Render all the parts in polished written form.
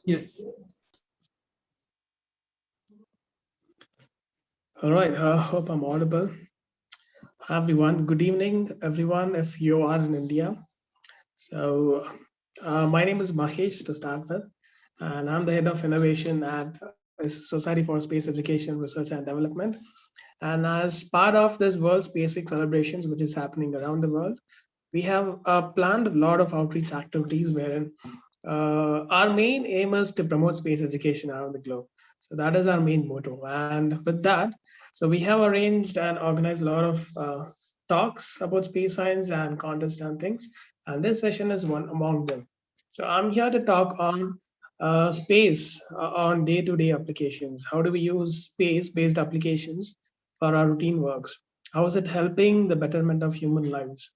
Yes. All right. Hope I'm audible. Hi, everyone. Good evening, everyone. If you are in India, so my name is Mahesh to start with, and I'm the head of innovation at Society for Space Education, Research, and Development. And as part of this World Space Week celebrations, which is happening around the world, we have planned a lot of outreach activities wherein our main aim is to promote space education around the globe. So that is our main motto. And with that, so we have arranged and organized a lot of talks about space science and contests and things. And this session is one among them. So I'm here to talk on space on day-to-day applications. How do we use space-based applications for our routine works? How is it helping the betterment of human lives?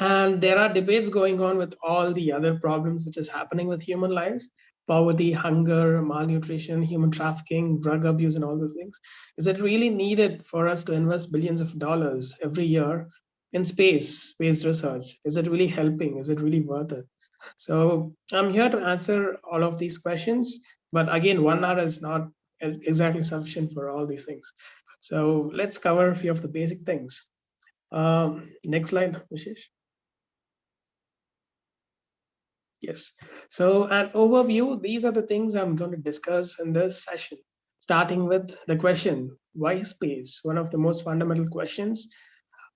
And there are debates going on with all the other problems which is happening with human lives: poverty, hunger, malnutrition, human trafficking, drug abuse, and all those things. Is it really needed for us to invest billions of dollars every year in space research? Is it really helping? Is it really worth it? So I'm here to answer all of these questions, but again, 1 hour is not exactly sufficient for all these things. So let's cover a few of the basic things. Next slide, Vishesh. Yes. So, an overview, these are the things I'm going to discuss in this session, starting with the question, why space? One of the most fundamental questions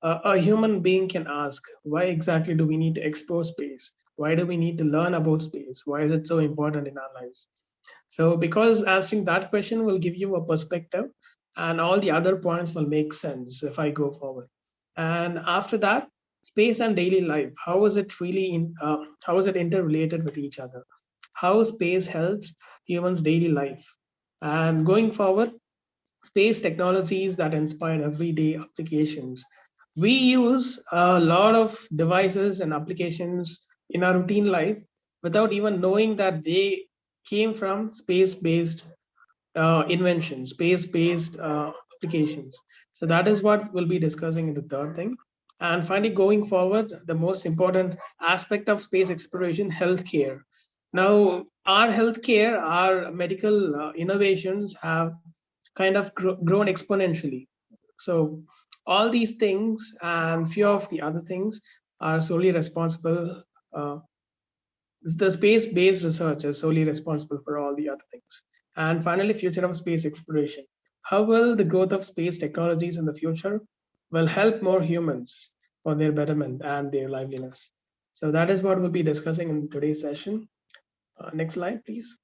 a human being can ask. Why exactly do we need to explore space? Why do we need to learn about space? Why is it so important in our lives? So, because answering that question will give you a perspective, and all the other points will make sense if I go forward. And after that, space and daily life. How is it really how is it interrelated with each other? How space helps humans' daily life? And going forward, space technologies that inspire everyday applications. We use a lot of devices and applications in our routine life without even knowing that they came from space-based inventions, space-based applications. So that is what we'll be discussing in the third thing. And finally, going forward, the most important aspect of space exploration, healthcare. Now, our healthcare, our medical innovations have kind of grown exponentially. So all these things and few of the other things are solely responsible. Uh, the space-based research is solely responsible for all the other things. And finally, future of space exploration. How will the growth of space technologies in the future will help more humans for their betterment and their liveliness? So that is what we'll be discussing in today's session. Next slide, please.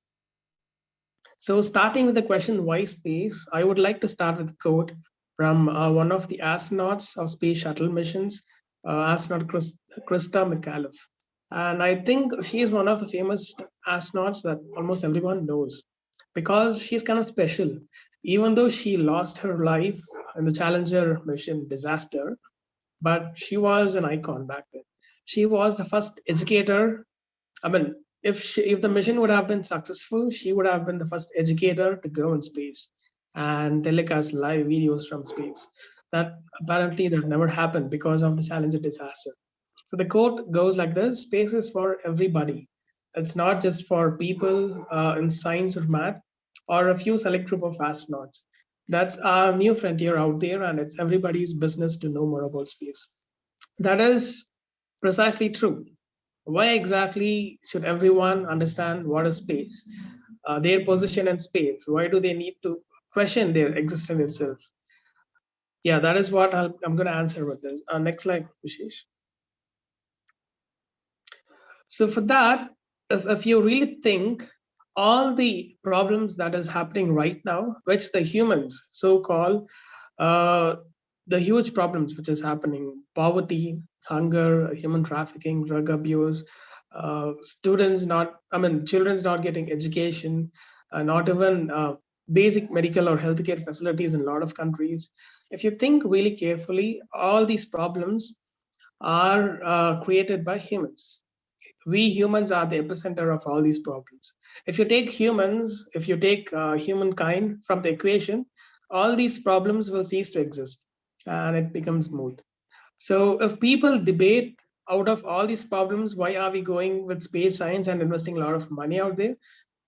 So starting with the question, why space? I would like to start with a quote from one of the astronauts of space shuttle missions, astronaut Krista McAuliffe. And I think she is one of the famous astronauts that almost everyone knows because she's kind of special. Even though she lost her life in the Challenger mission disaster, but she was an icon back then. She was the first educator. I mean, if the mission would have been successful, she would have been the first educator to go in space and telecast live videos from space. That apparently that never happened because of the Challenger disaster. So the quote goes like this: "Space is for everybody. It's not just for people in science or math or a few select group of astronauts. That's our new frontier out there, and it's everybody's business to know more about space." That is precisely true. Why exactly should everyone understand what is space, their position in space? Why do they need to question their existence itself? Yeah, that is what I'm going to answer with this. Next slide, Vishesh. So for that, if you really think all the problems that is happening right now, which the humans so-called uh, the huge problems which is happening, poverty, hunger, human trafficking, drug abuse, students not, I mean, children's not getting education, not even basic medical or healthcare facilities in a lot of countries. If you think really carefully, all these problems are created by humans. We humans are the epicenter of all these problems. If you take humans, if you take humankind from the equation, all these problems will cease to exist and it becomes moot. So if people debate out of all these problems, why are we going with space science and investing a lot of money out there?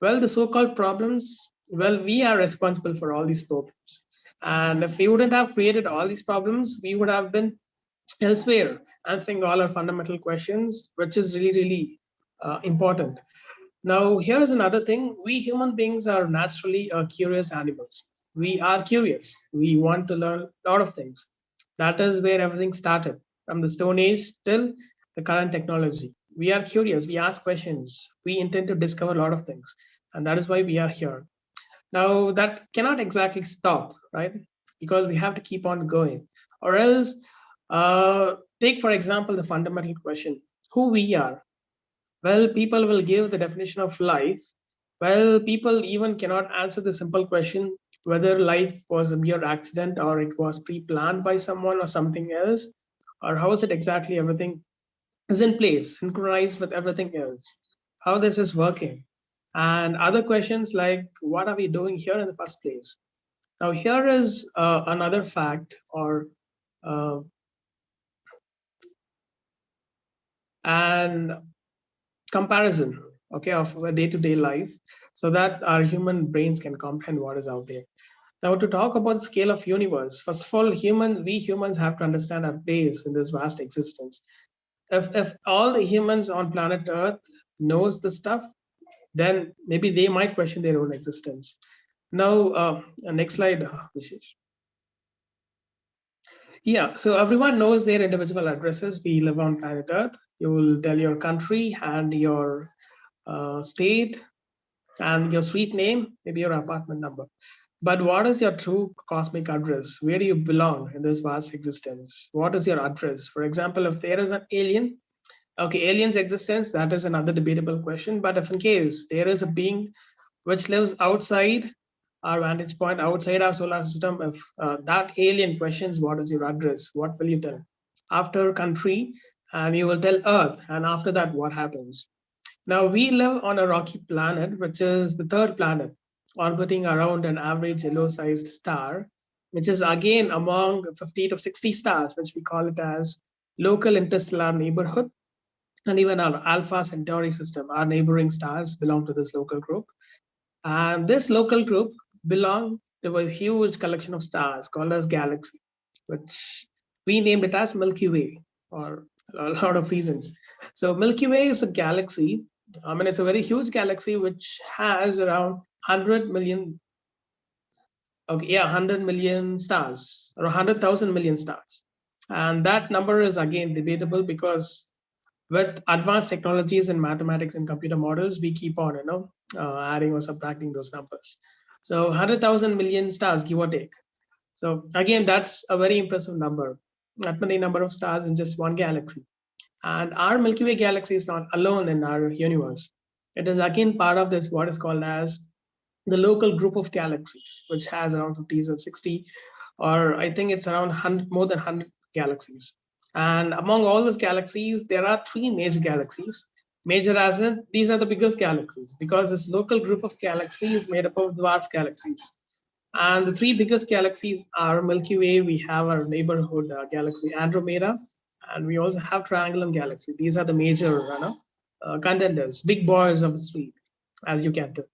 Well, the so-called problems, well, we are responsible for all these problems. And if we wouldn't have created all these problems, we would have been elsewhere answering all our fundamental questions, which is really, really important. Now, here's another thing. We human beings are naturally curious animals. We are curious. We want to learn a lot of things. That is where everything started, from the Stone Age till the current technology. We are curious. We ask questions. We intend to discover a lot of things. And that is why we are here. Now, that cannot exactly stop, right? Because we have to keep on going. Or else, take, for example, the fundamental question, who we are. Well, people will give the definition of life. Well, people even cannot answer the simple question whether life was a mere accident or it was pre-planned by someone or something else, or how is it exactly everything is in place, synchronized with everything else, how this is working, and other questions like what are we doing here in the first place. Now, here is another fact or uh, an comparison, okay, of a day-to-day life, so that our human brains can comprehend what is out there. Now, to talk about the scale of universe, first of all, we humans have to understand our place in this vast existence. If all the humans on planet Earth knows the stuff, then maybe they might question their own existence. Now, next slide, Vishesh. Yeah, so everyone knows their individual addresses. We live on planet Earth. You will tell your country and your state and your street name, maybe your apartment number. But what is your true cosmic address? Where do you belong in this vast existence? What is your address? For example, if there is an alien, okay, alien's existence, that is another debatable question. But if in case there is a being which lives outside our vantage point, outside our solar system, if that alien questions what is your address, what will you tell? After country, and you will tell Earth, and after that, what happens? Now, we live on a rocky planet, which is the third planet, orbiting around an average yellow sized star, which is again among 50 to 60 stars, which we call it as local interstellar neighborhood. And even our Alpha Centauri system, our neighboring stars belong to this local group. And this local group belong to a huge collection of stars called as galaxy, which we named it as Milky Way for a lot of reasons. So Milky Way is a galaxy. I mean, it's a very huge galaxy which has around 100 million, okay, yeah, 100 million stars or 100,000 million stars. And that number is again debatable because with advanced technologies in mathematics and computer models, we keep on, adding or subtracting those numbers. So 100,000 million stars, give or take. So again, that's a very impressive number. That many number of stars in just one galaxy. And our Milky Way galaxy is not alone in our universe. It is again part of this what is called as the local group of galaxies, which has around 50 or 60, or I think it's around 100, more than 100 galaxies. And among all those galaxies, there are three major galaxies. Major as in these are the biggest galaxies because this local group of galaxies is made up of dwarf galaxies. And the three biggest galaxies are Milky Way. We have our neighborhood galaxy Andromeda, and we also have Triangulum Galaxy. These are the major contenders, big boys of the street, as you can tell.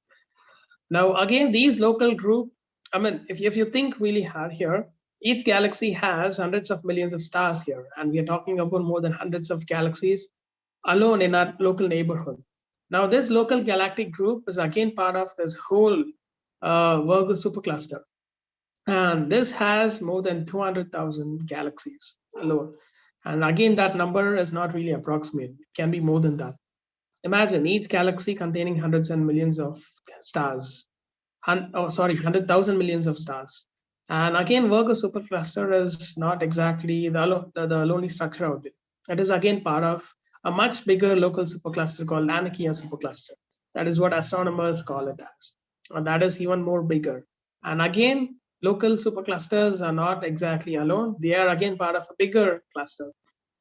Now, again, these local group, I mean, if you think really hard here, each galaxy has hundreds of millions of stars here, and we are talking about more than hundreds of galaxies alone in our local neighborhood. Now, this local galactic group is again part of this whole Virgo supercluster, and this has more than 200,000 galaxies alone. And again, that number is not really approximate; it can be more than that. Imagine each galaxy containing hundreds and millions of stars. Oh, sorry, 100,000 millions of stars. And again, Virgo supercluster is not exactly the lonely structure out there. It is again part of a much bigger local supercluster called Laniakea supercluster. That is what astronomers call it as. And that is even more bigger. And again, local superclusters are not exactly alone. They are again part of a bigger cluster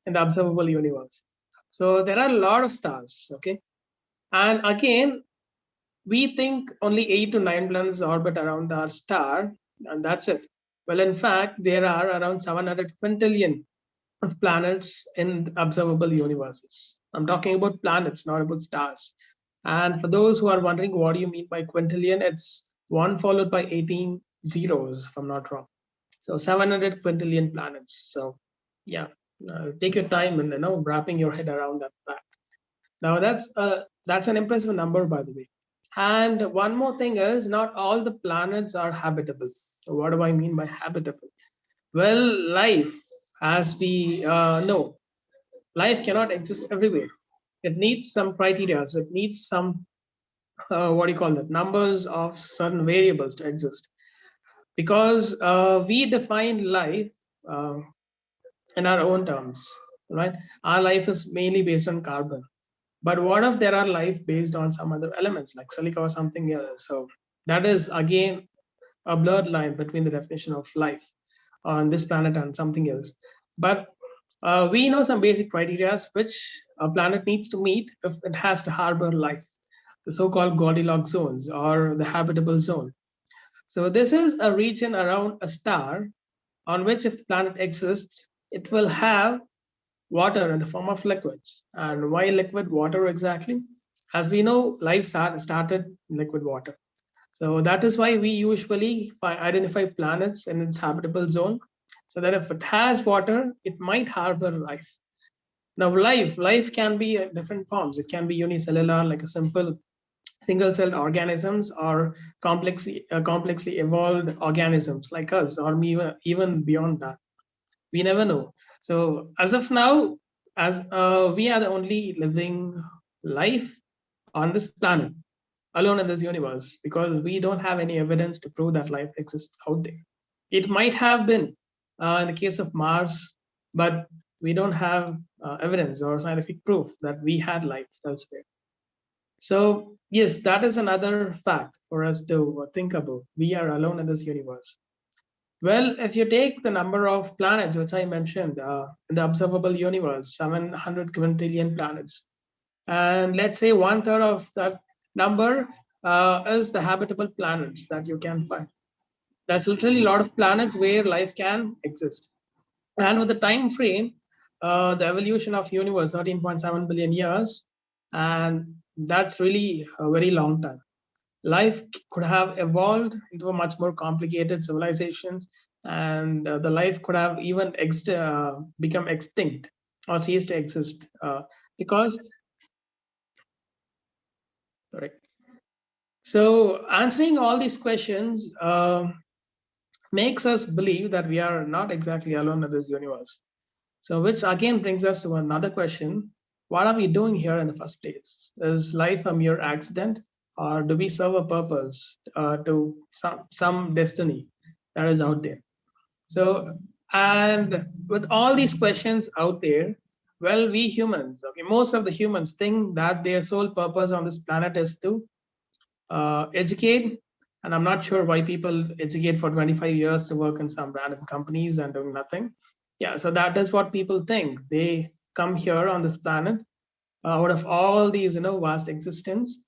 in the observable universe. So there are a lot of stars, okay? And again, we think only 8 to 9 planets orbit around our star, and that's it. Well, in fact, there are around 700 quintillion of planets in observable universes. I'm talking about planets, not about stars. And for those who are wondering what do you mean by quintillion, it's 1 followed by 18 zeros, if I'm not wrong. So 700 quintillion planets. So yeah, take your time and wrapping your head around that fact. Now that's an impressive number, by the way. And one more thing is, not all the planets are habitable. So what do I mean by habitable? Well, life, as we know, life cannot exist everywhere. It needs some criteria. It needs some what do you call that? Numbers of certain variables to exist. Because we define life uh, in our own terms, right? Our life is mainly based on carbon. But what if there are life based on some other elements like silica or something else? So that is again a blurred line between the definition of life on this planet and something else. But we know some basic criteria which a planet needs to meet if it has to harbor life, the so-called Goldilocks zones or the habitable zone. So this is a region around a star on which if the planet exists, it will have water in the form of liquids. And why liquid water exactly? As we know, life started in liquid water. So that is why we usually identify planets in its habitable zone, so that if it has water, it might harbor life. Now, life can be different forms. It can be unicellular, like a simple single-celled organisms, or complexly evolved organisms like us, or even beyond that. We never know. So as of now, as we are the only living life on this planet, alone in this universe, because we don't have any evidence to prove that life exists out there. It might have been in the case of Mars, but we don't have evidence or scientific proof that we had life elsewhere. So yes, that is another fact for us to think about. We are alone in this universe. Well, if you take the number of planets, which I mentioned in the observable universe, 700 quintillion planets, and let's say one third of that number is the habitable planets that you can find. That's literally a lot of planets where life can exist. And with the time frame, the evolution of universe, 13.7 billion years, and that's really a very long time. Life could have evolved into a much more complicated civilizations, and the life could have even become extinct or ceased to exist because, sorry. So answering all these questions makes us believe that we are not exactly alone in this universe. So which again brings us to another question: what are we doing here in the first place? Is life a mere accident, or do we serve a purpose to some destiny that is out there? So, and with all these questions out there, well, we humans, okay, most of the humans think that their sole purpose on this planet is to educate. And I'm not sure why people educate for 25 years to work in some random companies and doing nothing. Yeah, so that is what people think. They come here on this planet out of all these, vast existence,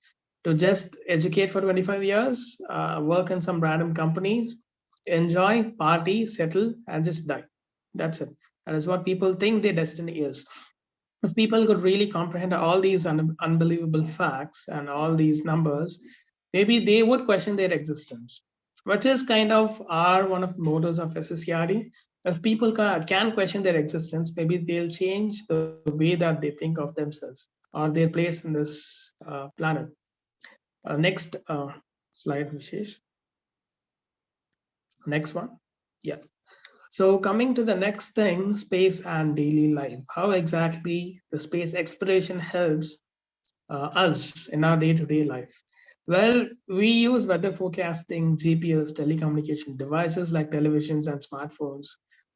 to just educate for 25 years, work in some random companies, enjoy, party, settle, and just die. That's it. That is what people think their destiny is. If people could really comprehend all these unbelievable facts and all these numbers, maybe they would question their existence, which is kind of our one of the mottos of SSERD. If people can question their existence, maybe they'll change the way that they think of themselves or their place in this planet. Next slide, Vishesh. Next one. Yeah. So coming to the next thing, space and daily life. How exactly the space exploration helps us in our day-to-day life? Well, we use weather forecasting, GPS, telecommunication devices like televisions and smartphones,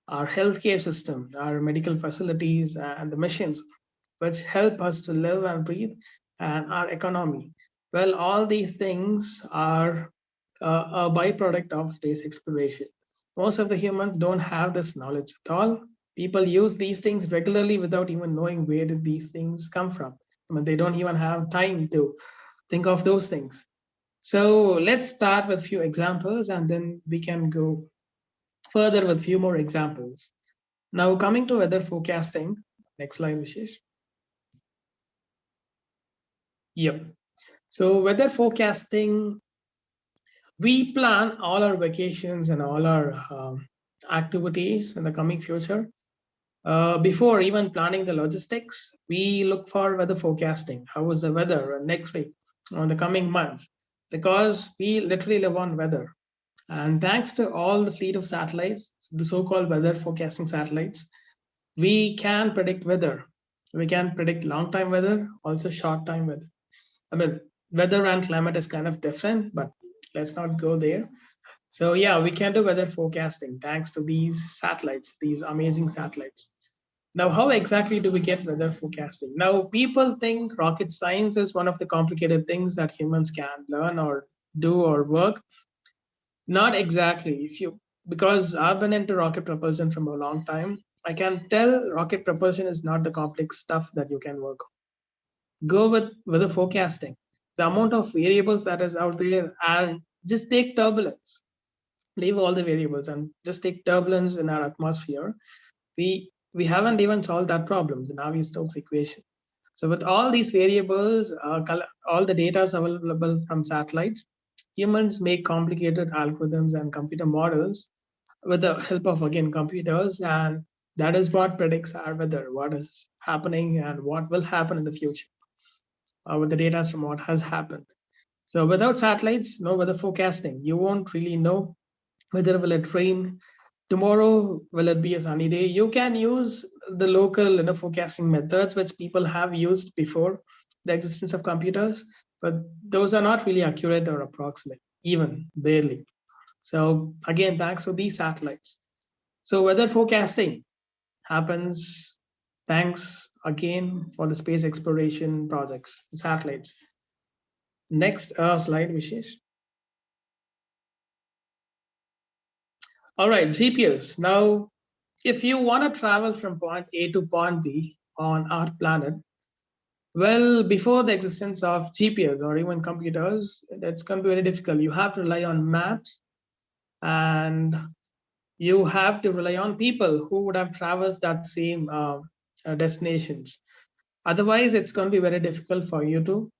our healthcare system, our medical facilities, and the machines which help us to live and breathe, and our economy. Well, all these things are a byproduct of space exploration. Most of the humans don't have this knowledge at all. People use these things regularly without even knowing where did these things come from. I mean, they don't even have time to think of those things. So let's start with a few examples and then we can go further with a few more examples. Now, coming to weather forecasting, next slide, Vishesh. Yep. So weather forecasting, we plan all our vacations and all our activities in the coming future. Before even planning the logistics, we look for weather forecasting. How is the weather next week or the coming month? Because we literally live on weather. And thanks to all the fleet of satellites, the so-called weather forecasting satellites, we can predict weather. We can predict long time weather, also short time weather. I mean, weather and climate is kind of different, but let's not go there. So yeah, we can do weather forecasting thanks to these satellites, these amazing satellites. Now, how exactly do we get weather forecasting? Now, people think rocket science is one of the complicated things that humans can learn or do or work. Not exactly. If you Because I've been into rocket propulsion from a long time, I can tell rocket propulsion is not the complex stuff that you can work on. Go with weather forecasting. The amount of variables that is out there, and just take turbulence. Leave all the variables and just take turbulence in our atmosphere. We haven't even solved that problem, the Navier-Stokes equation. So with all these variables, all the data is available from satellites. Humans make complicated algorithms and computer models with the help of, again, computers, and that is what predicts our weather, what is happening and what will happen in the future with the data from what has happened. So without satellites, no weather forecasting. You won't really know whether will it rain tomorrow, will it be a sunny day. You can use the local forecasting methods which people have used before the existence of computers, but those are not really accurate or approximate, even barely. So again, thanks to these satellites. So weather forecasting happens thanks again for the space exploration projects, the satellites. Next slide, Vishesh. All right, GPS. Now, if you want to travel from point A to point B on our planet, well, before the existence of GPS or even computers, it's going to be very difficult. You have to rely on maps, and you have to rely on people who would have traversed that same destinations. Otherwise, it's going to be very difficult for you to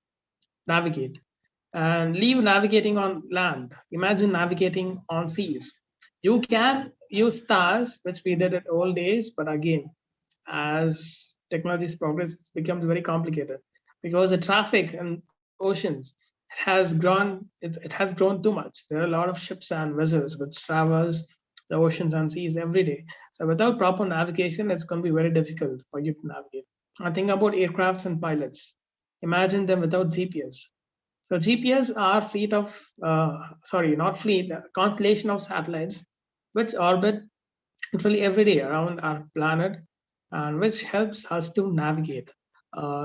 navigate. And leave navigating on land. Imagine navigating on seas. You can use stars, which we did at old days, but again, as technology's progress, it's become very complicated because the traffic in oceans it has grown too much. There are a lot of ships and vessels which travels the oceans and seas every day. So without proper navigation, it's going to be very difficult for you to navigate. I think about aircrafts and pilots. Imagine them without GPS. So GPS are fleet of, sorry, not fleet, constellation of satellites which orbit literally every day around our planet, and which helps us to navigate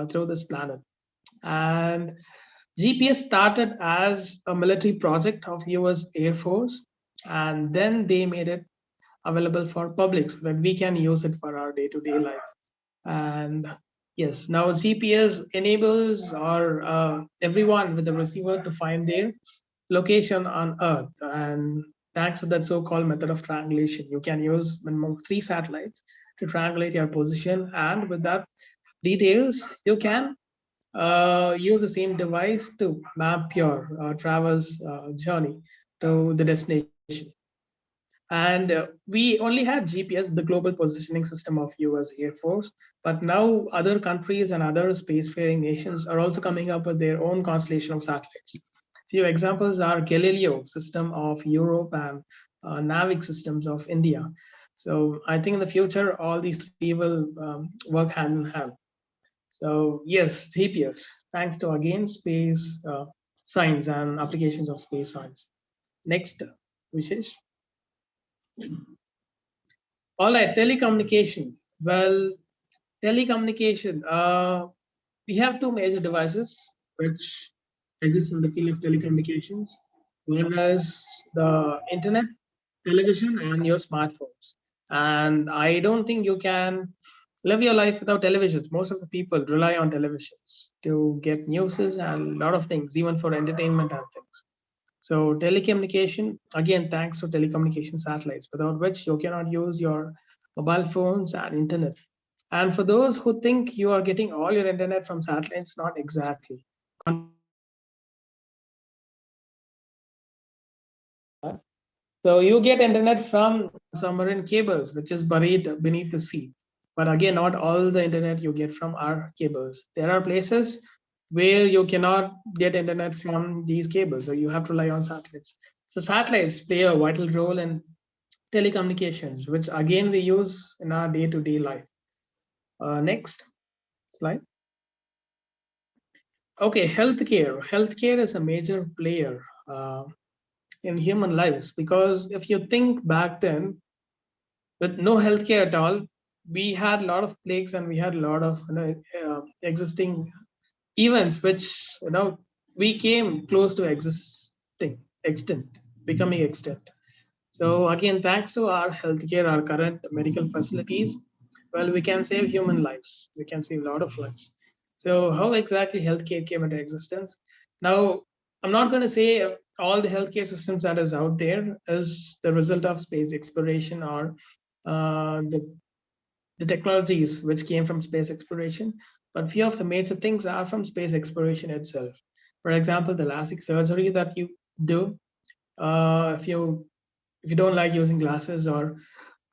through this planet. And GPS started as a military project of US Air Force, and then they made it available for public so that we can use it for our day-to-day life. And yes, now GPS enables or everyone with a receiver to find their location on Earth. And thanks to that so-called method of triangulation, you can use minimum of 3 satellites to triangulate your position. And with that details, you can use the same device to map your travel's journey to the destination. And we only had GPS, the global positioning system of US Air Force, but now other countries and other spacefaring nations are also coming up with their own constellation of satellites. Few examples are Galileo system of Europe and Navig systems of India. So I think in the future, all these three will work hand in hand. So yes, GPS, thanks to again space science and applications of space science. Next, Vishesh. All right, telecommunication. Well, telecommunication. We have two major devices which exist in the field of telecommunications. One is the internet, television, and your smartphones. And I don't think you can live your life without televisions. Most of the people rely on televisions to get newses and a lot of things, even for entertainment and things. So telecommunication, again, thanks to telecommunication satellites, without which you cannot use your mobile phones and internet. And for those who think you are getting all your internet from satellites, not exactly. Contrary to that, So you get internet from submarine cables, which is buried beneath the sea. But again, not all the internet you get from our cables. There are places where you cannot get internet from these cables, so you have to rely on satellites. So satellites play a vital role in telecommunications, which again we use in our day-to-day life. Next slide. Okay, healthcare. Healthcare is a major player in human lives, because if you think back then, with no healthcare at all, we had a lot of plagues and we had a lot of existing events which we came close to existing extinct, becoming extinct. So again, thanks to our healthcare, our current medical facilities, well, we can save human lives. We can save a lot of lives. So how exactly healthcare came into existence? Now, I'm not going to say all the healthcare systems that is out there is the result of space exploration or the technologies which came from space exploration, but few of the major things are from space exploration itself. For example, the LASIK surgery that you do, if you don't like using glasses, or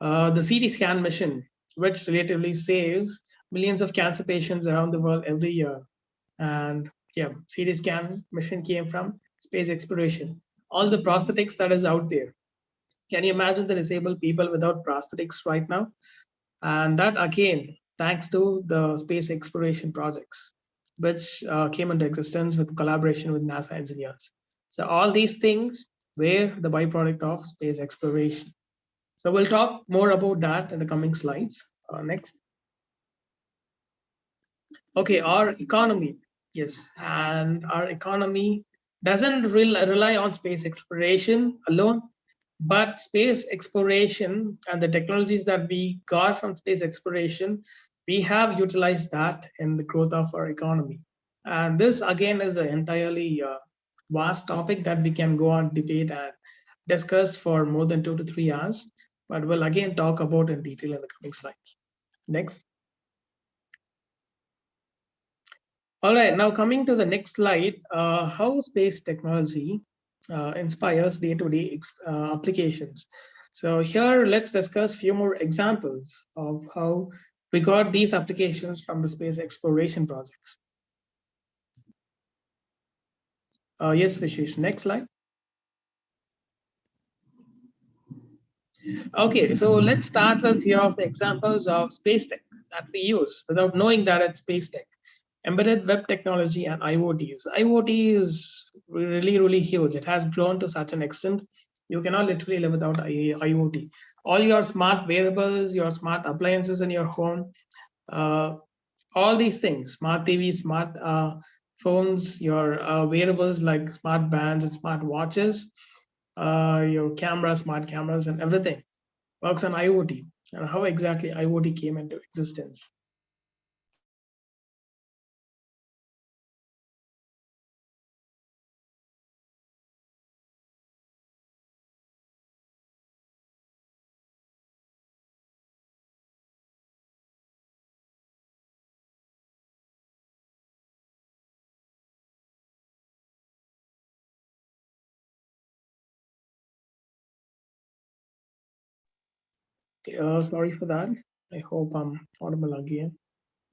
the CT scan mission, which relatively saves millions of cancer patients around the world every year. And yeah, CT scan mission came from space exploration. All the prosthetics that is out there. Can you imagine the disabled people without prosthetics right now? And that again, thanks to the space exploration projects, which came into existence with collaboration with NASA engineers. So all these things were the byproduct of space exploration. So we'll talk more about that in the coming slides. Next. Okay, our economy. Yes, and our economy doesn't rely on space exploration alone, but space exploration and the technologies that we got from space exploration, we have utilized that in the growth of our economy. And this again is an entirely vast topic that we can go on debate and discuss for more than 2 to 3 hours, but we'll again talk about in detail in the coming slides. Next. All right, now coming to the next slide, how space technology inspires day-to-day applications. So here, let's discuss a few more examples of how we got these applications from the space exploration projects. Yes, Vishesh, next slide. Okay, so let's start with a few of the examples of space tech that we use without knowing that it's space tech. Embedded web technology and IoTs. IoT is really, really huge. It has grown to such an extent. You cannot literally live without IoT. All your smart wearables, your smart appliances in your home, all these things, smart TV, smart phones, your wearables like smart bands and smart watches, your cameras, smart cameras, and everything works on IoT. And how exactly IoT came into existence? Okay, sorry for that. I hope I'm audible again.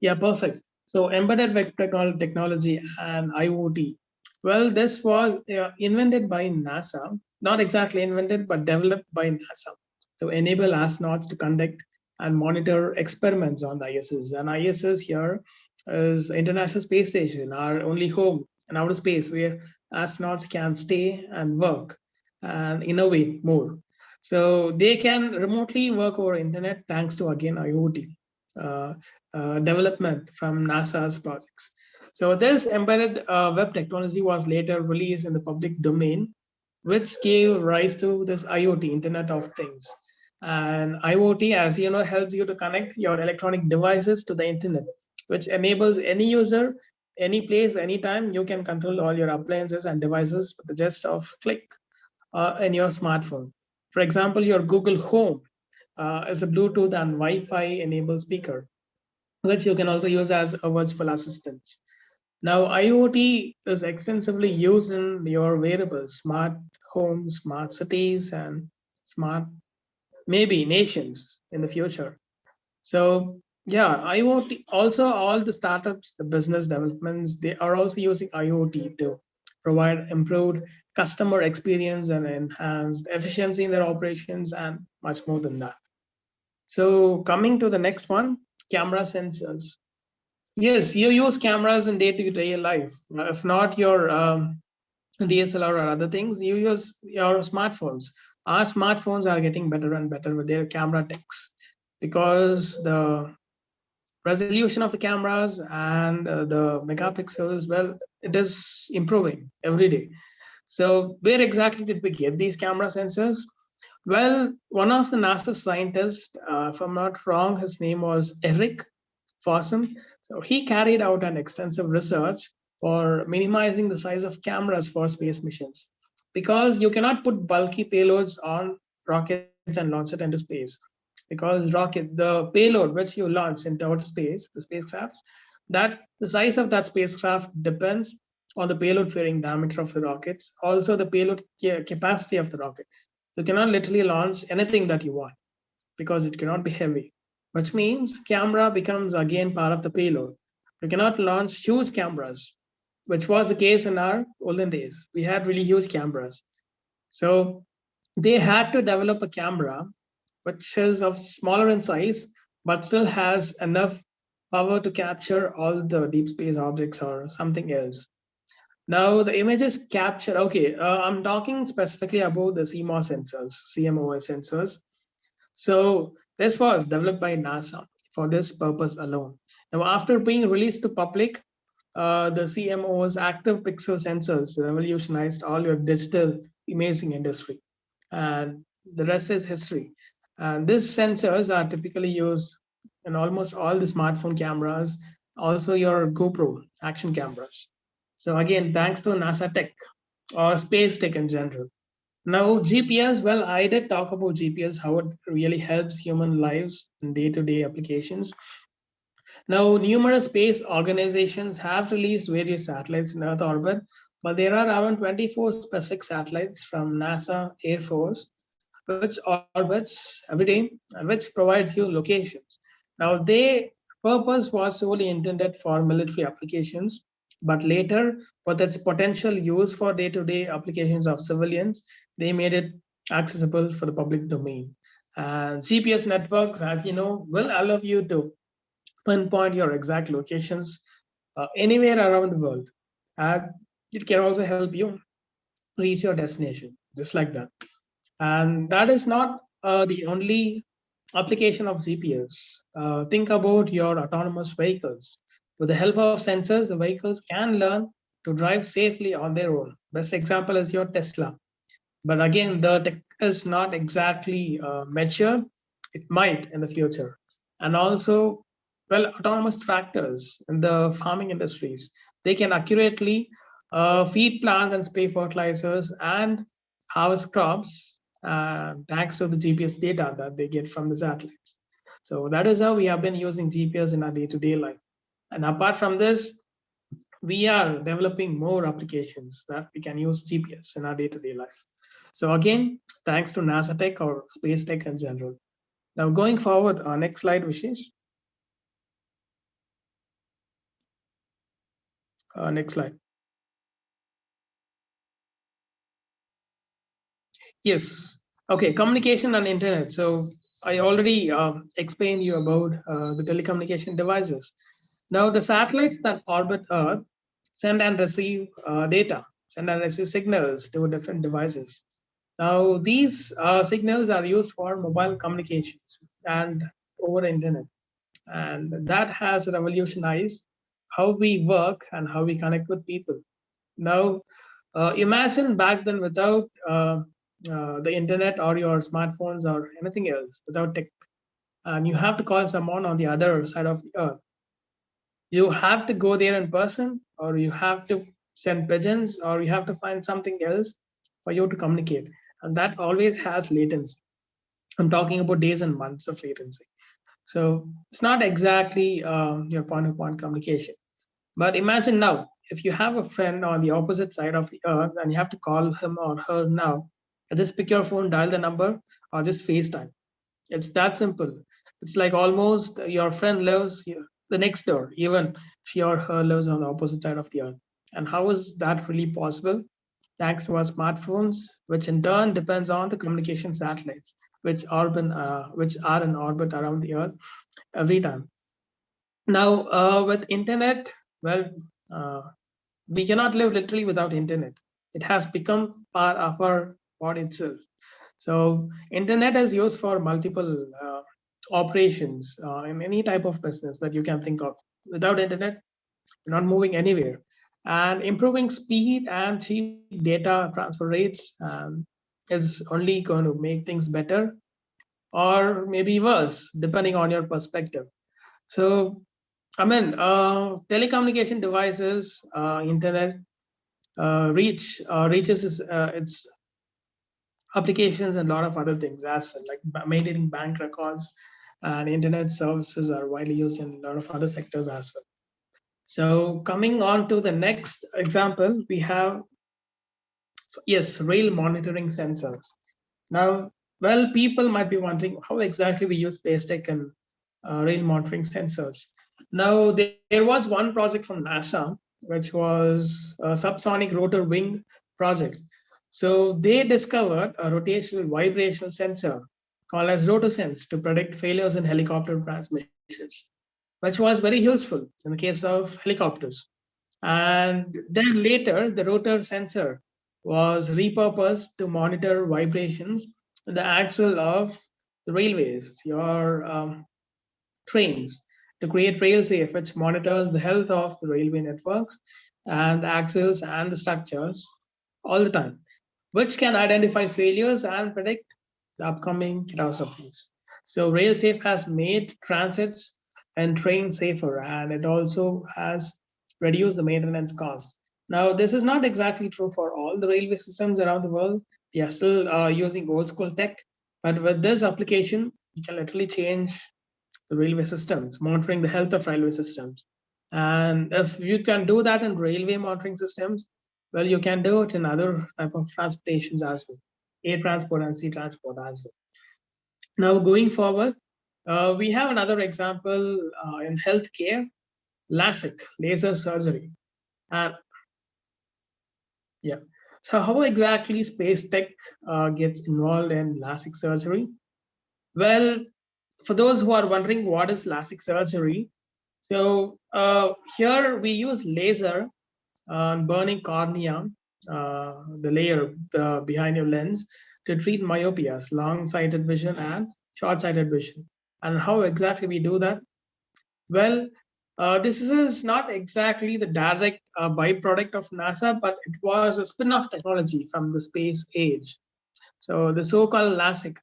Yeah, perfect. So embedded web technology and IoT. Well, this was invented by NASA, not exactly invented, but developed by NASA to enable astronauts to conduct and monitor experiments on the ISS. And ISS here is International Space Station, our only home in outer space where astronauts can stay and work and innovate more. So they can remotely work over internet thanks to again IoT. Uh, development from NASA's projects. So this embedded web technology was later released in the public domain, which gave rise to this IoT, Internet of Things. And IoT, as you know, helps you to connect your electronic devices to the internet, which enables any user, any place, anytime, you can control all your appliances and devices with just of click in your smartphone. For example, your Google Home is a Bluetooth and Wi-Fi enabled speaker, which you can also use as a virtual assistant. Now, IoT is extensively used in your wearables, smart homes, smart cities, and smart, maybe nations in the future. So yeah, IoT also all the startups, the business developments, they are also using IoT to provide improved customer experience and enhanced efficiency in their operations and much more than that. So coming to the next one, camera sensors. Yes, you use cameras in day-to-day life. If not your DSLR or other things, you use your smartphones. Our smartphones are getting better and better with their camera techs because the resolution of the cameras and the megapixels, well, it is improving every day. So where exactly did we get these camera sensors? Well, one of the NASA scientists, if I'm not wrong, his name was Eric Fossum. So he carried out an extensive research for minimizing the size of cameras for space missions because you cannot put bulky payloads on rockets and launch it into space. Because the payload which you launch into outer space, the spacecrafts, that the size of that spacecraft depends on the payload carrying diameter of the rockets, also the payload capacity of the rocket. You cannot literally launch anything that you want because it cannot be heavy, which means camera becomes again part of the payload. You cannot launch huge cameras, which was the case in our olden days. We had really huge cameras. So they had to develop a camera which is of smaller in size, but still has enough power to capture all the deep space objects or something else. Now the images captured, okay, I'm talking specifically about the CMOS sensors, CMOS sensors. So this was developed by NASA for this purpose alone. Now, after being released to public, the CMO's active pixel sensors revolutionized all your digital imaging industry, and the rest is history. And these sensors are typically used in almost all the smartphone cameras, also your GoPro action cameras. So again, thanks to NASA tech or space tech in general. Now, GPS, well, I did talk about GPS, how it really helps human lives in day to day applications. Now, numerous space organizations have released various satellites in Earth orbit, but there are around 24 specific satellites from NASA Air Force, which orbits every day and which provides you locations. Now, their purpose was solely intended for military applications, but later, with its potential use for day to day applications of civilians, they made it accessible for the public domain. And GPS networks, as you know, will allow you to pinpoint your exact locations anywhere around the world. And it can also help you reach your destination, just like that. And that is not the only application of GPS. Think about your autonomous vehicles. With the help of sensors, the vehicles can learn to drive safely on their own. Best example is your Tesla. But again, the tech is not exactly mature. It might in the future. And also, well, autonomous tractors in the farming industries, they can accurately feed plants and spray fertilizers and harvest crops thanks to the GPS data that they get from the satellites. So that is how we have been using GPS in our day-to-day life. And apart from this, we are developing more applications that we can use GPS in our day-to-day life. So again, thanks to NASA Tech or Space Tech in general. Now going forward, our next slide, Vishesh. Next slide. Yes. Okay, communication and internet. So I already explained you about the telecommunication devices. Now the satellites that orbit Earth send and receive data, send and receive signals to different devices. Now these signals are used for mobile communications and over internet, and that has revolutionized how we work and how we connect with people. Now, imagine back then without the internet or your smartphones or anything else, without tech, and you have to call someone on the other side of the earth. You have to go there in person, or you have to send pigeons, or you have to find something else for you to communicate. And that always has latency. I'm talking about days and months of latency. So it's not exactly your point to point communication. But imagine now, if you have a friend on the opposite side of the earth and you have to call him or her now, Just pick your phone, dial the number, or just FaceTime. It's that simple. It's like almost your friend lives the next door, even if she or her lives on the opposite side of the earth. And how is that really possible? Thanks to our smartphones, which in turn depends on the communication satellites, which are in orbit around the earth every time. Now, with internet, well, uh, we cannot live literally without internet. It has become part of our body itself. So internet is used for multiple operations in any type of business that you can think of. Without internet, you're not moving anywhere. And improving speed and cheap data transfer rates is only going to make things better or maybe worse, depending on your perspective. So, I mean, telecommunication devices, internet reaches its applications and a lot of other things as well, like maintaining bank records and internet services are widely used in a lot of other sectors as well. So coming on to the next example, we have, yes, rail monitoring sensors. Now, well, people might be wondering how exactly we use space tech and rail monitoring sensors. Now, there was one project from NASA, which was a subsonic rotor wing project. So they discovered a rotational vibrational sensor called as RotoSense to predict failures in helicopter transmissions, which was very useful in the case of helicopters. And then later, the rotor sensor was repurposed to monitor vibrations in the axle of the railways, your trains, to create railsafe, which monitors the health of the railway networks and the axles and the structures all the time, which can identify failures and predict the upcoming catastrophes. So railsafe has made transits and trains safer, and it also has reduced the maintenance cost. Now, this is not exactly true for all the railway systems around the world. They are still using old school tech, but with this application, you can literally change the railway systems, monitoring the health of railway systems. And if you can do that in railway monitoring systems, well, you can do it in other type of transportations as well, air transport and sea transport as well. Now, going forward, we have another example in healthcare, LASIK, laser surgery. And yeah, so how exactly space tech gets involved in LASIK surgery? Well, for those who are wondering what is LASIK surgery, so here we use laser on burning cornea, the layer behind your lens, to treat myopias, long-sighted vision and short-sighted vision. And how exactly we do that? Well, this is not exactly the direct byproduct of NASA, but it was a spin-off technology from the space age. So the so-called LASIK.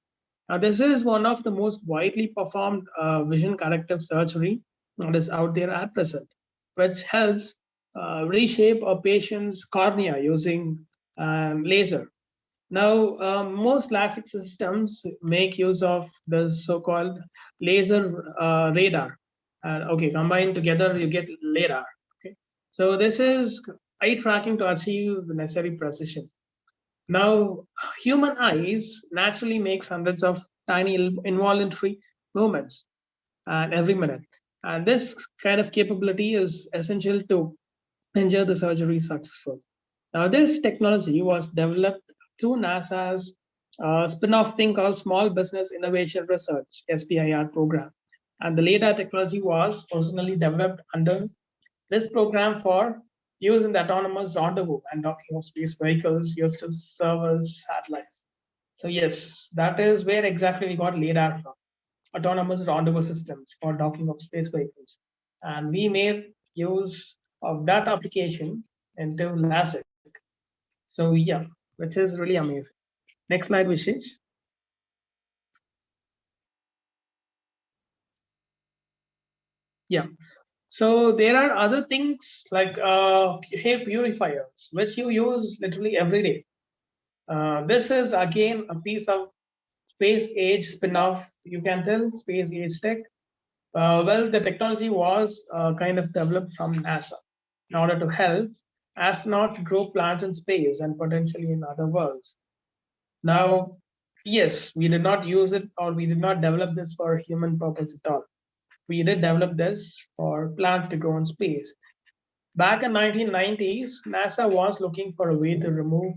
Now, this is one of the most widely performed vision corrective surgery that is out there at present, which helps reshape a patient's cornea using laser. Now, most LASIK systems make use of the so-called laser radar. Okay, combined together, you get radar. Okay, so this is eye tracking to achieve the necessary precision. Now, human eyes naturally makes hundreds of tiny involuntary movements every minute. And this kind of capability is essential to ensure the surgery is successful. Now, this technology was developed through NASA's spin-off thing called Small Business Innovation Research, SBIR program. And the LiDAR technology was originally developed under this program for use in the autonomous rendezvous and docking of space vehicles used to serve as satellites. So yes, that is where exactly we got LiDAR from, autonomous rendezvous systems for docking of space vehicles. And we made use of that application into LASIK. So yeah, which is really amazing. Next slide, Vishesh. Yeah. So there are other things like hair purifiers, which you use literally every day. This is again a piece of space age spin-off. You can tell space age tech. Well, the technology was kind of developed from NASA in order to help astronauts grow plants in space and potentially in other worlds. Now, yes, we did not use it or we did not develop this for human purpose at all. We did develop this for plants to grow in space. Back in 1990s, NASA was looking for a way to remove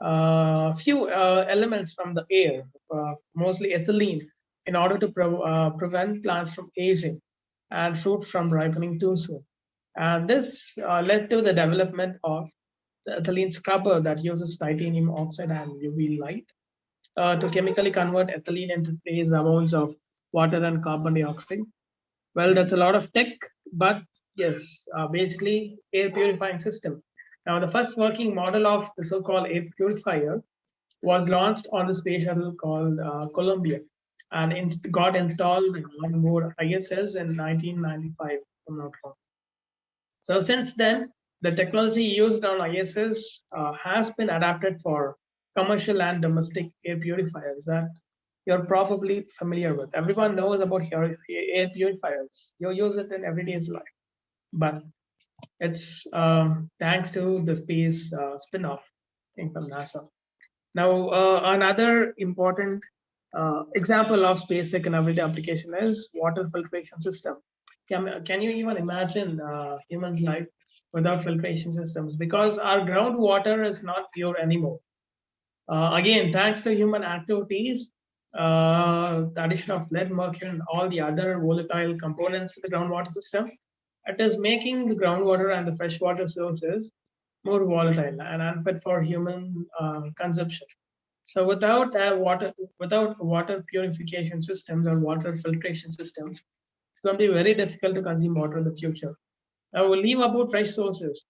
a few elements from the air, mostly ethylene, in order to prevent plants from aging and fruit from ripening too soon. And this led to the development of the ethylene scrubber that uses titanium oxide and UV light to chemically convert ethylene into trace amounts of water and carbon dioxide. Well, that's a lot of tech, but yes, basically air purifying system. Now, the first working model of the so-called air purifier was launched on the space shuttle called Columbia, and got installed on board ISS in 1995, if I'm not wrong. So since then, the technology used on ISS has been adapted for commercial and domestic air purifiers that you're probably familiar with. Everyone knows about air purifiers. You use it in everyday's life, but it's thanks to the space spin-off thing from NASA. Now, another important example of space tech and everyday application is water filtration system. Can you even imagine humans' life without filtration systems? Because our groundwater is not pure anymore. Again, thanks to human activities, the addition of lead, mercury, and all the other volatile components in the groundwater system, it is making the groundwater and the freshwater sources more volatile and unfit for human consumption. So without water purification systems or water filtration systems, it's going to be very difficult to consume water in the future. Now we'll leave about fresh sources.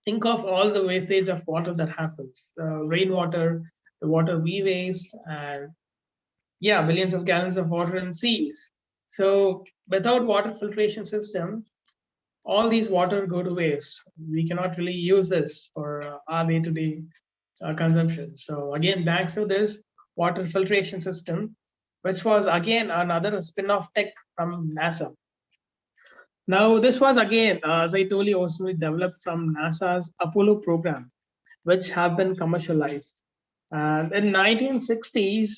Think of all the wastage of water that happens: the rainwater, the water we waste, and yeah, millions of gallons of water in seas. So without water filtration system, all these water go to waste. We cannot really use this for our day-to-day consumption. So again, thanks to this water filtration system, which was again another spin-off tech from NASA. Now, this was again, as I told you, also developed from NASA's Apollo program, which have been commercialized. And in 1960s,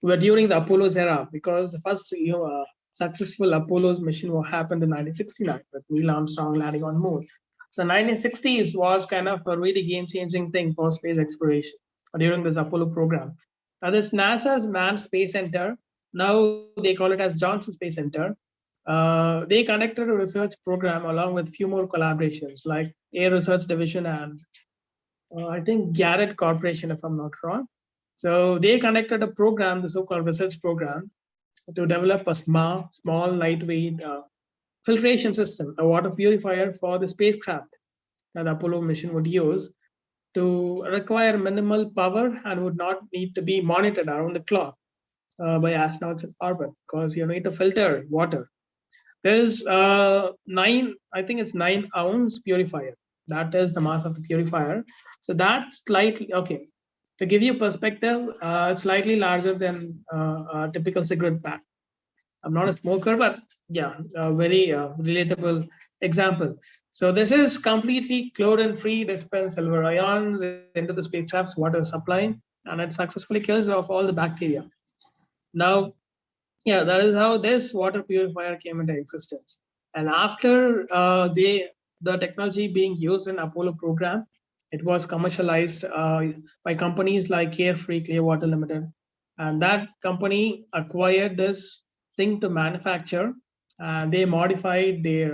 were during the Apollo's era, because the first successful Apollo's mission happened in 1969 with Neil Armstrong landing on moon. So 1960s was kind of a really game-changing thing for space exploration during this Apollo program. Now this NASA's Manned Space Center, now they call it as Johnson Space Center. They conducted a research program along with few more collaborations like Air Research Division and I think Garrett Corporation, if I'm not wrong. So they conducted a program, the so-called research program, to develop a small lightweight filtration system, a water purifier for the spacecraft that the Apollo mission would use to require minimal power and would not need to be monitored around the clock by astronauts in orbit, because you need to filter water. There's I think it's 9-ounce purifier. That is the mass of the purifier. So that's slightly, okay. To give you perspective, it's slightly larger than a typical cigarette pack. I'm not a smoker, but yeah, a very relatable example. So this is completely chlorine-free, dispense silver ions into the spacecraft's water supply, and it successfully kills off all the bacteria. Now, yeah, that is how this water purifier came into existence. And after the technology being used in Apollo program, it was commercialized by companies like Carefree Clearwater Limited, and that company acquired this thing to manufacture. And they modified their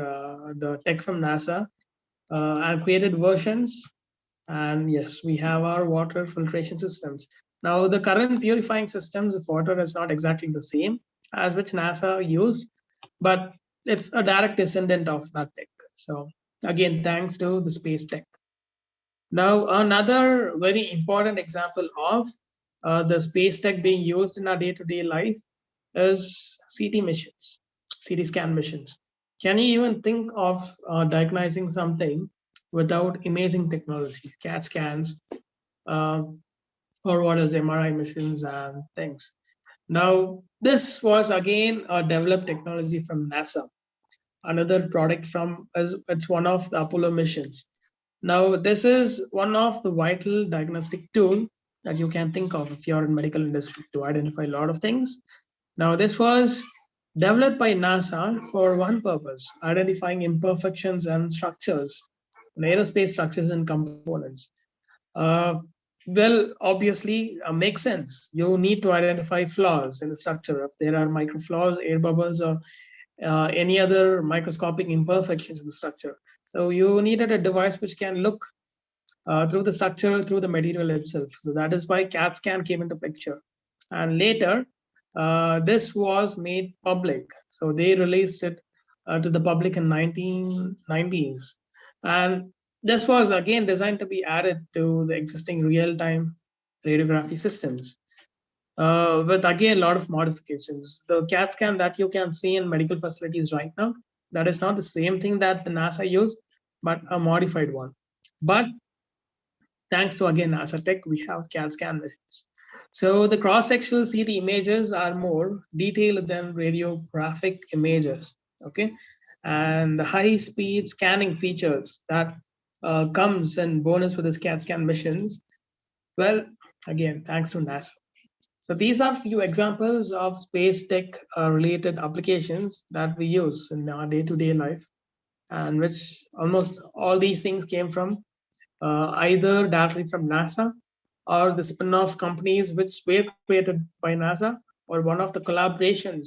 the tech from NASA and created versions. And yes, we have our water filtration systems. Now, the current purifying systems of water is not exactly the same as which NASA used, but it's a direct descendant of that tech. So again, thanks to the space tech. Now, another very important example of the space tech being used in our day-to-day life is CT missions, CT scan missions. Can you even think of diagnosing something without imaging technology, CAT scans, uh, or what else, MRI missions and things? Now, this was again a developed technology from NASA, another product from, as it's one of the Apollo missions. Now, this is one of the vital diagnostic tool that you can think of if you're in medical industry to identify a lot of things. Now, this was developed by NASA for one purpose, identifying imperfections and structures, in aerospace structures and components. Uh, well, obviously, makes sense. You need to identify flaws in the structure. If there are micro flaws, air bubbles, or any other microscopic imperfections in the structure. So you needed a device which can look through the structure, through the material itself. So that is why CAT scan came into picture. And later, this was made public. So they released it to the public in 1990s. And this was again designed to be added to the existing real-time radiography systems. With again a lot of modifications. The CAT scan that you can see in medical facilities right now, that is not the same thing that the NASA used, but a modified one. But thanks to again NASA Tech, we have CAT scan machines. So the cross-sectional CT images are more detailed than radiographic images. Okay, and the high-speed scanning features that comes in bonus with this CAT scan missions. Well, again, thanks to NASA. So these are few examples of space tech related applications that we use in our day-to-day life, and which almost all these things came from either directly from NASA or the spin-off companies which were created by NASA or one of the collaborations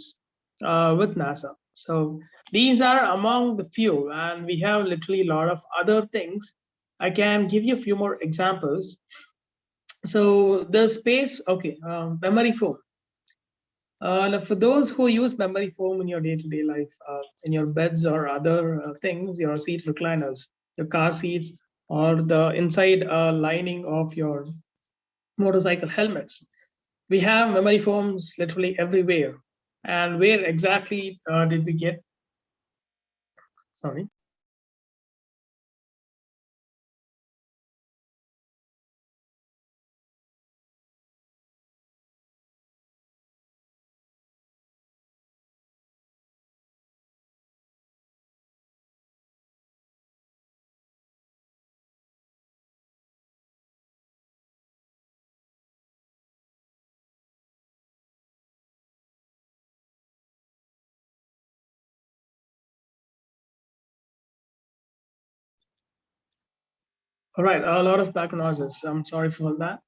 with NASA. So these are among the few, and we have literally a lot of other things. I can give you a few more examples. So the space, okay, memory foam. Now for those who use memory foam in your day-to-day life, in your beds or other things, your seat recliners, your car seats, or the inside lining of your motorcycle helmets, we have memory foams literally everywhere. And where exactly did we get? Sorry. All right, a lot of background noises. I'm sorry for that.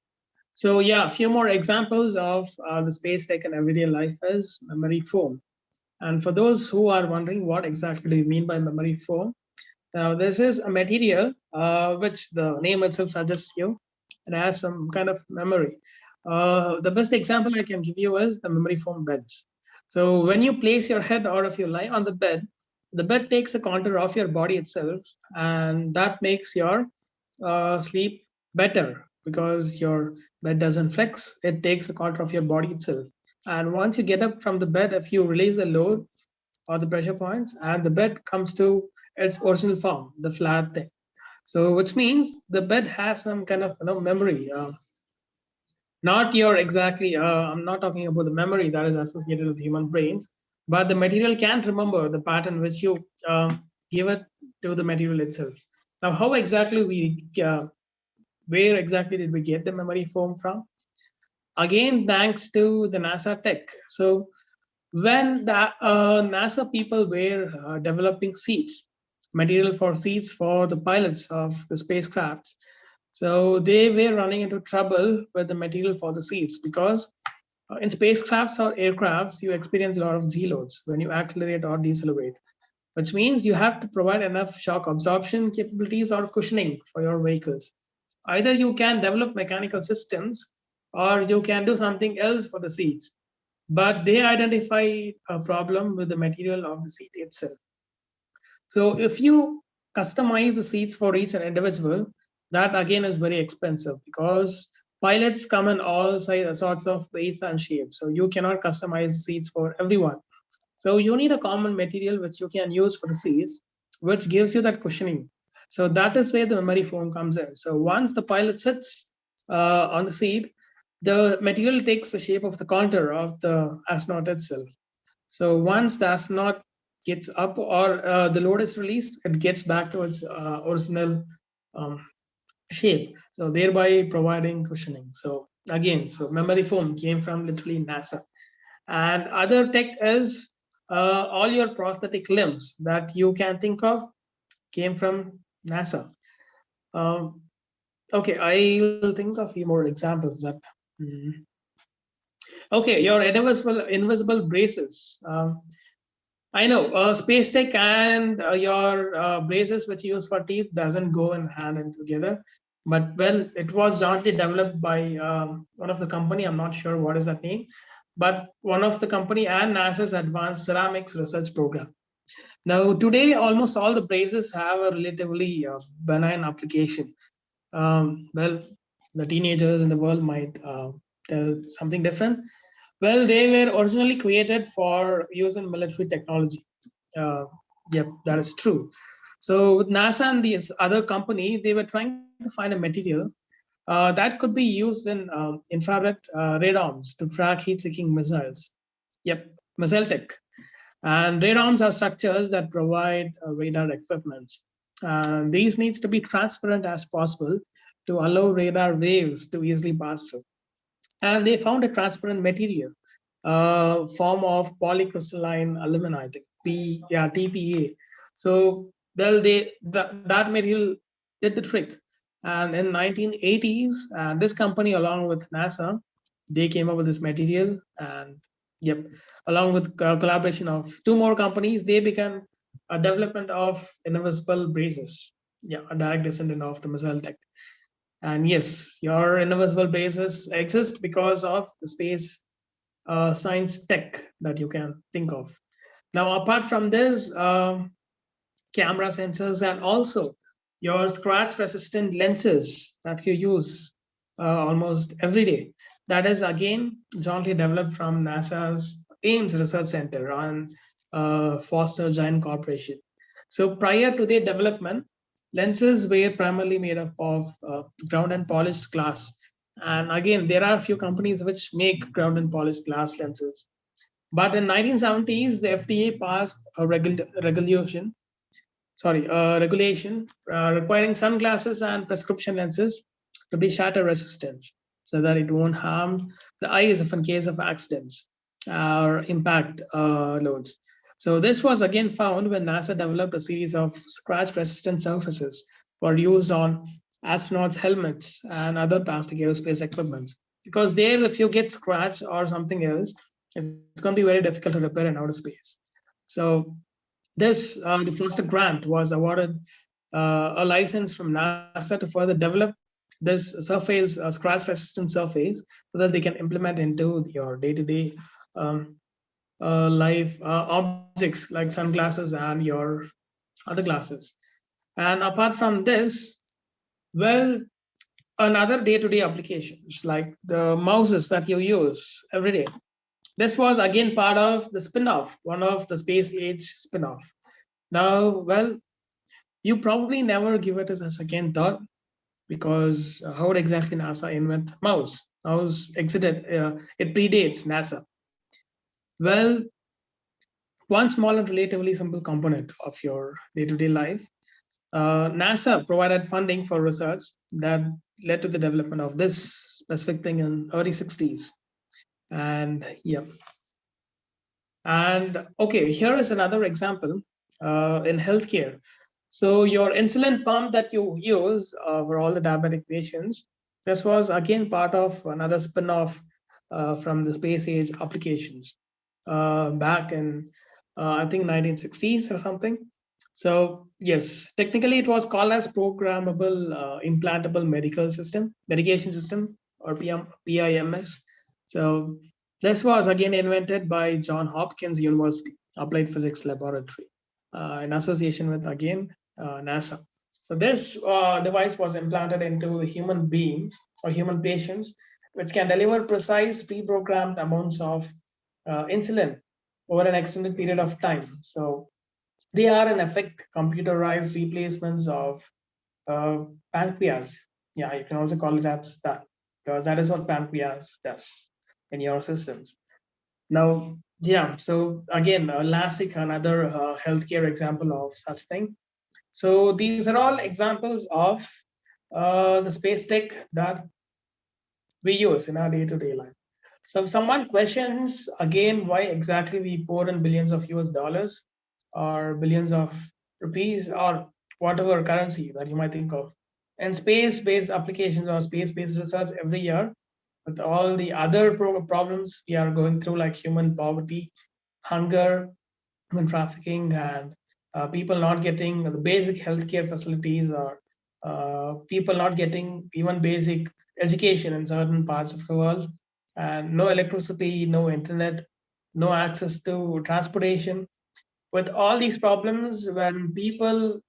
So yeah, a few more examples of the space tech in everyday life is memory foam. And for those who are wondering what exactly do you mean by memory foam, now this is a material which the name itself suggests you. It has some kind of memory. The best example I can give you is the memory foam beds. So when you place your head or if you lie on the bed takes a contour of your body itself, and that makes your sleep better because your bed doesn't flex. It takes a contour of your body itself. And once you get up from the bed, if you release the load or the pressure points, and the bed comes to its original form, the flat thing. So, which means the bed has some kind of memory. Not your exactly. I'm not talking about the memory that is associated with human brains, but the material can't remember the pattern which you give it to the material itself. Now, how exactly where exactly did we get the memory foam from? Again, thanks to the NASA tech. So when the NASA people were developing seats, material for seats for the pilots of the spacecrafts, so they were running into trouble with the material for the seats because in spacecrafts or aircrafts, you experience a lot of G loads when you accelerate or decelerate, which means you have to provide enough shock absorption capabilities or cushioning for your vehicles. Either you can develop mechanical systems or you can do something else for the seats. But they identify a problem with the material of the seat itself. So if you customize the seats for each individual, that again is very expensive because pilots come in all sorts of weights and shapes. So you cannot customize the seats for everyone. So you need a common material which you can use for the seats, which gives you that cushioning. So that is where the memory foam comes in. So once the pilot sits on the seat, the material takes the shape of the contour of the astronaut itself. So once the astronaut gets up or the load is released, it gets back to its original um, shape. So thereby providing cushioning. So again, so memory foam came from literally NASA. And other tech is all your prosthetic limbs that you can think of came from NASA. Um, okay, I'll think of a few more examples that. Hmm. Okay, your invisible braces. I know space tech and your braces which you use for teeth doesn't go in hand and together. But well, it was jointly developed by one of the company. I'm not sure what is that name, but one of the company and NASA's Advanced Ceramics Research Program. Now today, almost all the braces have a relatively benign application. Well, the teenagers in the world might tell something different. Well, they were originally created for use in military technology. Uh, yep, that is true. So with NASA and this other company, they were trying to find a material that could be used in infrared radarms to track heat-seeking missiles. Yep, missile tech. And radarms are structures that provide radar equipment. These needs to be transparent as possible to allow radar waves to easily pass through. And they found a transparent material, form of polycrystalline aluminum, I think, TPA. So, well, that material did the trick. And in 1980s, this company, along with NASA, they came up with this material, and yep, along with collaboration of two more companies, they began a development of invisible braces. Yeah, a direct descendant of the missile tech. And yes, your invisible bases exist because of the space science tech that you can think of. Now, apart from this, camera sensors and also your scratch resistant lenses that you use almost every day. That is again jointly developed from NASA's Ames Research Center on Foster Giant Corporation. So prior to their development, lenses were primarily made up of ground and polished glass. And again, there are a few companies which make ground and polished glass lenses. But in 1970s, the FDA passed a regulation requiring sunglasses and prescription lenses to be shatter resistant so that it won't harm the eyes if in case of accidents or impact loads. So this was again found when NASA developed a series of scratch resistant surfaces for use on astronauts' helmets and other plastic aerospace equipment. Because there, if you get scratched or something else, it's going to be very difficult to repair in outer space. So the first grant was awarded a license from NASA to further develop this surface, scratch resistant surface, so that they can implement into your day-to-day um, life objects like sunglasses and your other glasses. And apart from this, well, another day-to-day applications like the mouses that you use every day. This was again part of the spin-off, one of the space age spin-off. Now, well, you probably never give it as a second thought because how would exactly NASA invent mouse? Mouse exited, it predates NASA. Well, one small and relatively simple component of your day-to-day life. NASA provided funding for research that led to the development of this specific thing in early 60s. And yeah, and okay, here is another example in healthcare. So your insulin pump that you use for all the diabetic patients, this was again part of another spin-off from the space age applications back in I think 1960s or something. So yes, technically it was called as programmable implantable medication system or PIMS. So this was again invented by John Hopkins University Applied Physics Laboratory in association with again NASA. So this device was implanted into human beings or human patients, which can deliver precise pre-programmed amounts of insulin over an extended period of time. So they are in effect computerized replacements of uh, pancreas. Yeah, you can also call it as that because that is what pancreas does in your systems. Now, yeah, so again, LASIK, another healthcare example of such thing. So these are all examples of the space tech that we use in our day-to-day life. So if someone questions again why exactly we pour in billions of US dollars or billions of rupees or whatever currency that you might think of, and space-based applications or space-based research every year, with all the other problems we are going through, like human poverty, hunger, human trafficking, and people not getting the basic healthcare facilities, or people not getting even basic education in certain parts of the world, and no electricity, no internet, no access to transportation. With all these problems, when people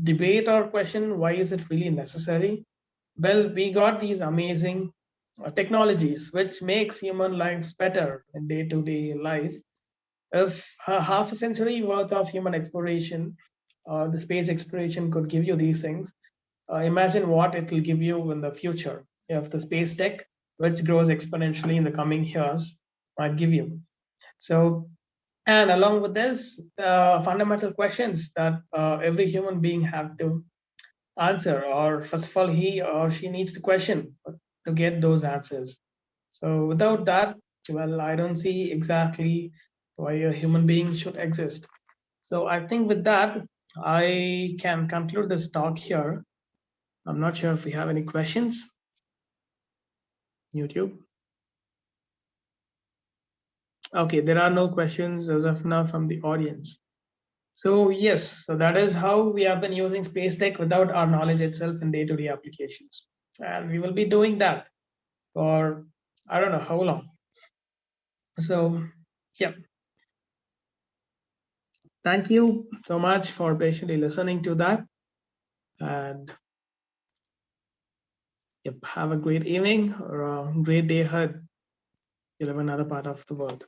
debate or question why is it really necessary, well, we got these amazing technologies which makes human lives better in day-to-day life. If half a century worth of human exploration, the space exploration could give you these things, imagine what it will give you in the future if the space tech, which grows exponentially in the coming years, might give you. So, and along with this, fundamental questions that every human being have to answer, or first of all, he or she needs to question to get those answers. So without that, well, I don't see exactly why a human being should exist. So I think with that, I can conclude this talk here. I'm not sure if we have any questions. YouTube. Okay, there are no questions as of now from the audience. So yes, so that is how we have been using space tech without our knowledge itself in day-to-day applications. And we will be doing that for I don't know how long. So yeah, thank you so much for patiently listening to that. And yep, have a great evening or a great day ahead. You live in another part of the world.